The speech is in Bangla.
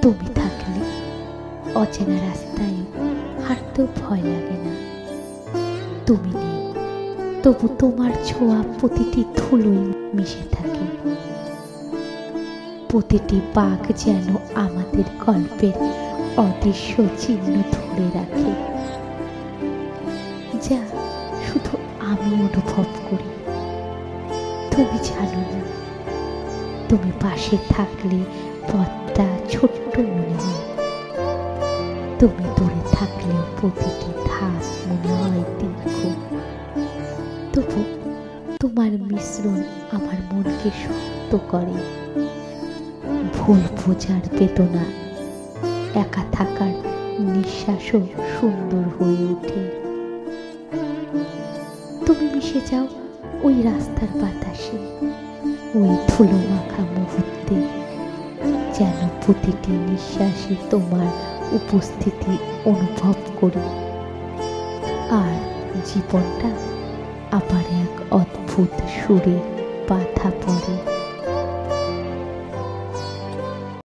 তুমি থাকলে অচেনা রাস্তায় হাঁটতেও ভয় লাগে না। তুমি নেই, তবু তোমার ছোঁয়া প্রতিটি ধুলোয় মিশে থাকে। প্রতিটি বাঁক যেন আমাদের গল্পের অদৃশ্য চিহ্ন ধরে রাখে, যা শুধু আমি অনুভব করি। তুমি জানো না, তুমি পাশে থাকলে পথটা ছোট্ট মনে হয়, তুমি দূরে থাকলেও প্রতিটি ধাপ মনে হয় দীর্ঘ। তবু তোমার মিশ্রণ আমার মনকে শক্ত করে। ভুল বোঝার বেদনা, একা থাকার নিঃশ্বাসও সুন্দর হয়ে ওঠে। তুমি মিশে যাও ওই রাস্তার বাতাসে, ওই ধুলো মাখা মুহূর্তে, যেন প্রতিটি নিঃশ্বাসে তোমার উপস্থিতি অনুভব করি। আর জীবনটা আবার এক অদ্ভুত সুরে বাঁধা পড়ে।